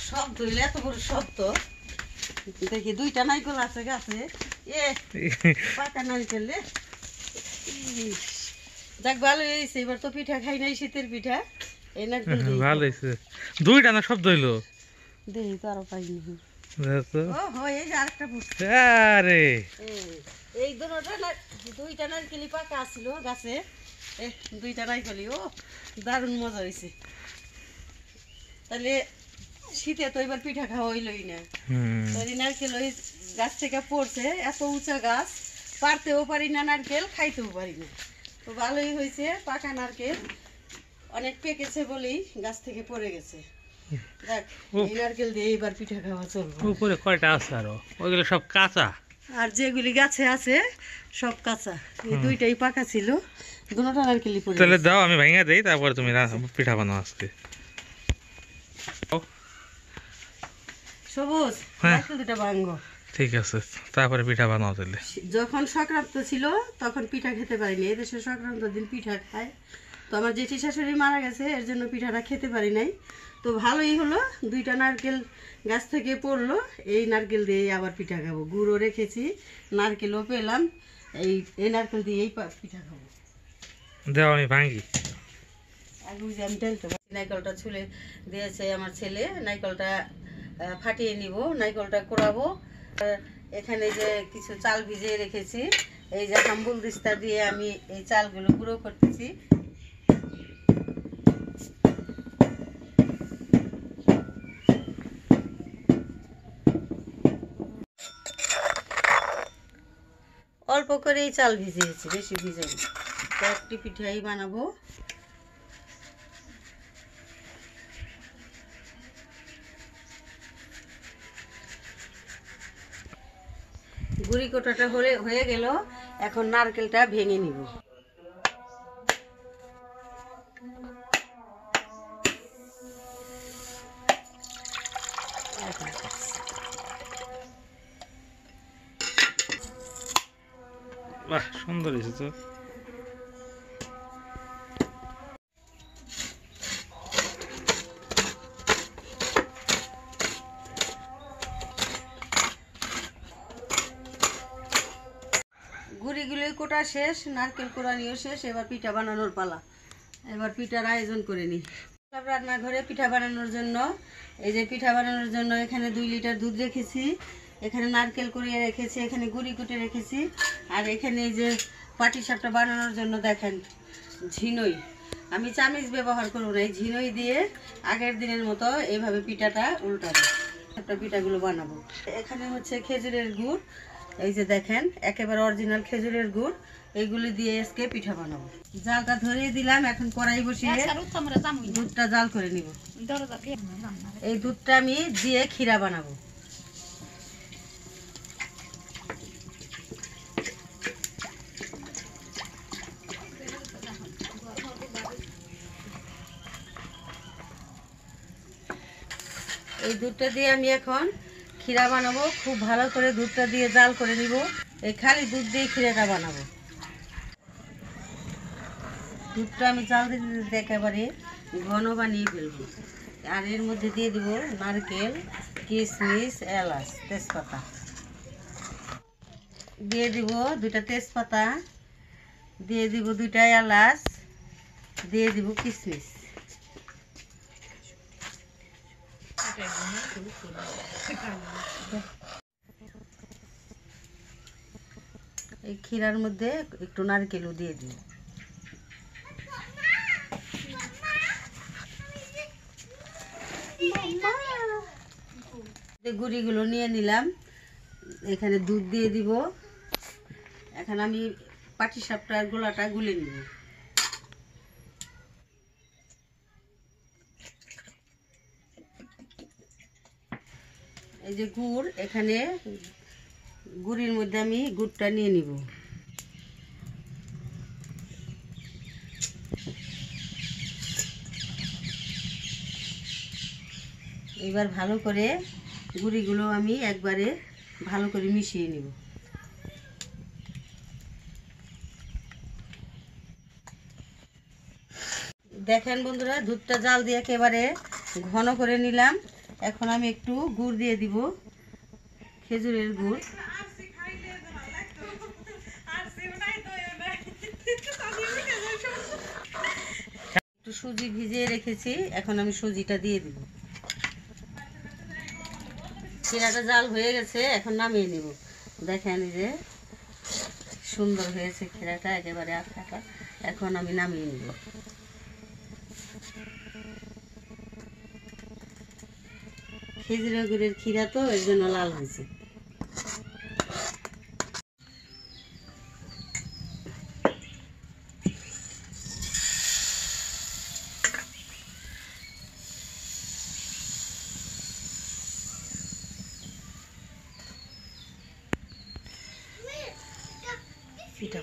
শব্দ হইলে এত বড় শব্দ দেখি দুইটা নারকেল আছে গাছে পাকা নারকেল রে যাক ভালো হয়েছে এবার তো পিঠা খাই নাই শীতের পিঠা এই নারকেল ভালো হয়েছে দুইটা না শব্দ হইলো দেখি তো আরো পাইনি এই দুইটা নারকেলই পাকা আছিল গাছে দুইটা নারকেলই দারুণ মজা হয়েছে তাহলে শীতে তো এবার পিঠা খাওয়া হইলই না নারকেল ওই গাছ থেকে পড়ছে এত উঁচা গাছ পারতেও পারি না নারকেল খাইতেও পারি না তো ভালোই হয়েছে পাকা নারকেল অনেক পেকেছে বলেই গাছ থেকে পড়ে গেছে দেখ এই নারকেল দিয়ে এবার পিঠা খাওয়া চলবে উপরে কয়টা আছে আরো ওইগুলো সব কাঁচা আর যেগুলি গাছে আছে সব কাঁচা এই দুইটাই পাকা ছিল দুটোটা নারকেলই পড়ে তাহলে দাও আমি ভেঙে দেই তারপরে তুমি পিঠা বানাও আজকে সবুজ নারকেল দুটো ভাঙো ঠিক আছে তারপরে পিঠা বানাও তাহলে যখন সংক্রান্ত ছিল তখন পিঠা খেতে পারিনি এদেশে সংক্রান্ত দিন পিঠা খায় তো আমার জেঠি শাশুড়ি মারা গেছে এর জন্য পিঠাটা খেতে পারি নাই তো ভালোই হলো দুইটা নারকেল গাছ থেকে পড়লো এই নারকেল দিয়ে আবার পিঠা খাবো গুঁড়ো রেখেছি নারকেলও পেলাম এই নারকেল দিয়েই পিঠা খাবো দাও আমি ভাঙি আগে আমি ঢেলতে পারি নারকেলটা ছুলে দিয়েছে আমার ছেলে নারকেলটা ফাটিয়ে নিব নারকেলটা কোড়াবো এখানে যে কিছু চাল ভিজিয়ে রেখেছি এই যে হাম্বুল দিস্তা দিয়ে আমি এই চালগুলো গুঁড়ো করতেছি অল্প করেই চাল ভিজিয়েছি বেশি ভিজাই একটি পিঠাই বানাবো গুড়ি কোটাটা হয়ে গেল এখন নারকেলটা ভেঙে নিব বাহ সুন্দর হয়েছে তো গুড়িগুলি কোটা শেষ নারকেল কোড়ানিও শেষ এবার পিঠা বানানোর পালা এবার পিঠার আয়োজন করে নিই রান্নাঘরে পিঠা বানানোর জন্য এই যে পিঠা বানানোর জন্য এখানে 2 লিটার দুধ রেখেছি এখানে নারকেল কুড়িয়ে রেখেছি এখানে গুড়ি কুটে রেখেছি আর এখানে এই যে পাটিসাপটা বানানোর জন্য দেখেন ঝিনই আমি চামিচ ব্যবহার করব না এই ঝিনই দিয়ে আগের দিনের মতো এইভাবে পিঠাটা উল্টাবো একটা পিঠাগুলো বানাবো এখানে হচ্ছে খেজুরের গুড় এই যে দেখেন একেবারে অরিজিনাল খেজুরের গুড় এইগুলি দিয়ে আজকে পিঠা বানাবো জালটা ধরিয়ে দিলাম এখন কড়াই বসিয়ে দুধটা জাল করে নিব এই দুধটা আমি দিয়ে ক্ষীরা বানাবো এই দুধটা দিয়ে আমি এখন ক্ষীরা বানাবো খুব ভালো করে দুধটা দিয়ে জাল করে নিব এই খালি দুধ দিয়ে ক্ষীরাটা বানাবো দুধটা আমি জাল দিতে একেবারে ঘন বানিয়ে ফেলবো আর এর মধ্যে দিয়ে দিব নারকেল কিশমিশ এলাচ তেজপাতা দিয়ে দিব 2টা তেজপাতা দিয়ে দিব 2টা এলাচ দিয়ে দিব কিশমিশ এই ক্ষীরার মধ্যে একটু নারকেলও দিয়ে দিই গুঁড়িগুলো নিয়ে নিলাম এখানে দুধ দিয়ে দিব এখন আমি পাটিসাপটার গোলাটা গুলে নিব এই যে গুড় এখানে গুড়ির মধ্যে আমি গুড়টা নিয়ে নিব এবার ভালো করে গুড়িগুলো আমি একবারে ভালো করে মিশিয়ে নিব দেখেন বন্ধুরা দুধটা জাল দিয়ে একেবারে ঘন করে নিলাম। এখন আমি একটু গুড় দিয়ে দিব, খেজুরের গুড়। একটু সুজি ভিজিয়ে রেখেছি, এখন আমি সুজিটা দিয়ে দিব। ক্ষীরাটা জাল হয়ে গেছে, এখন নামিয়ে নিব। দেখেন এই যে সুন্দর হয়েছে ক্ষীরাটা, একেবারে আটকাটা। এখন আমি নামিয়ে নিব। খেজুরের গুড়ের ক্ষীরা তো এর জন্য লাল হয়েছে। পিঠা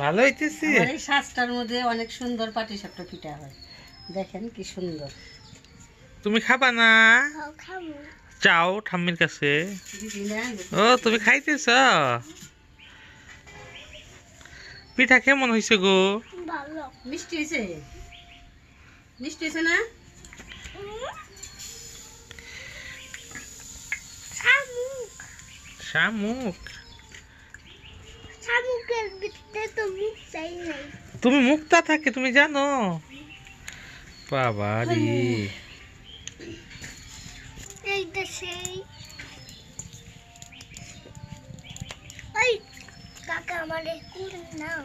ভালো হইতেছে। এই সাজটার মধ্যে অনেক সুন্দর পাটিসাপটা পিঠা হয়, দেখেন কি সুন্দর। তুমি খাবা না? চাও ঠাম্মির কাছে। ও তুমি খাইতেছ? পিঠা কেমন হয়েছে গো? মিষ্টি হয়েছে? মিষ্টি হয়েছে না? শামুক? শামুকের ভিতরে তো মুখ চাই নাই। তুমি মুক্তা থাকে তুমি জানো? বাবা রে, এইটা সেই। ওই কাকা আমারে কুড়ে নাও।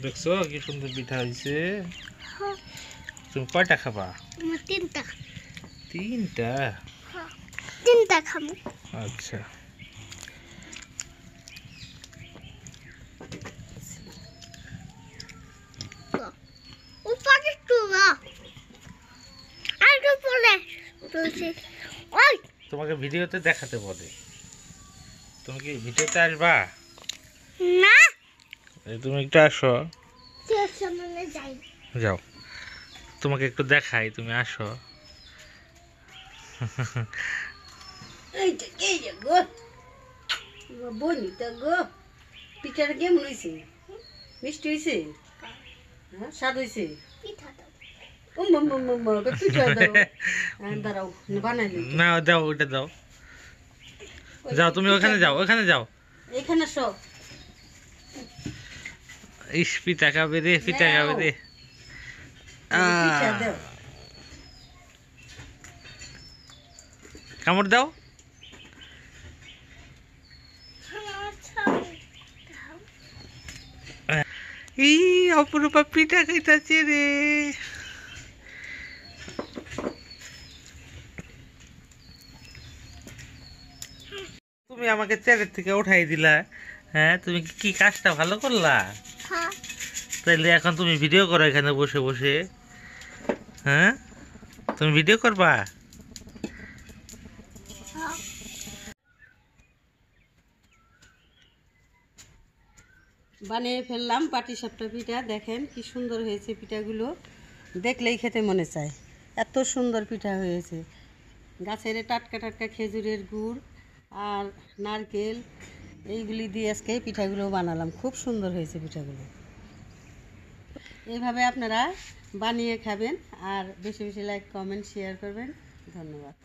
দেখছো কি সুন্দর পিঠা হয়েছে? তুমি কয়টা খাবা? আমার তিনটা। তিনটা? তিনটা খাবো। আচ্ছা। উপরে তুলো আর উপরে তুলছি। ওই তোমাকে ভিডিওতে দেখাতে বলে, তুমি কি ভিডিওতে আসবা? না, এই তুমি একটু আসো। সামনে যাই। যাও, তোমাকে একটু দেখাই, তুমি আসো। এইটা এই যে গো বনিটা গো, পিঠাটা কেমন হয়েছে? মিষ্টি হয়েছে? হ্যাঁ, স্বাদ হয়েছে? পিঠা দাও। পিঠা দাও। দাঁড়াও বানাইলি না দাও, ওটা দাও। যাও তুমি ওখানে যাও, ওখানে যাও। এখানে সব ইস পিঠা খাবে রে, পিঠা খাবে রে। পিঠা দাও। কামড় দাও। ই অপরূপা পিঠা খাইতাছে রে। তুমি আমাকে চেয়ারের থেকে উঠাই দিলা। হ্যাঁ, তুমি কি কাজটা ভালো করলা? হ্যাঁ, তাইলে এখন তুমি ভিডিও করো এখানে বসে বসে। হ্যাঁ, তুমি ভিডিও করবা? বানিয়ে ফেললাম পাটিসাপটা পিঠা। দেখেন কি সুন্দর হয়েছে পিঠাগুলো, দেখলেই খেতে মনে চায়। এত সুন্দর পিঠা হয়েছে। গাছের টাটকা টাটকা খেজুরের গুড় আর নারকেল এইগুলি দিয়ে আজকে পিঠাগুলো বানালাম। খুব সুন্দর হয়েছে পিঠাগুলো। এইভাবে আপনারা বানিয়ে খাবেন আর বেশি বেশি লাইক কমেন্ট শেয়ার করবেন। ধন্যবাদ।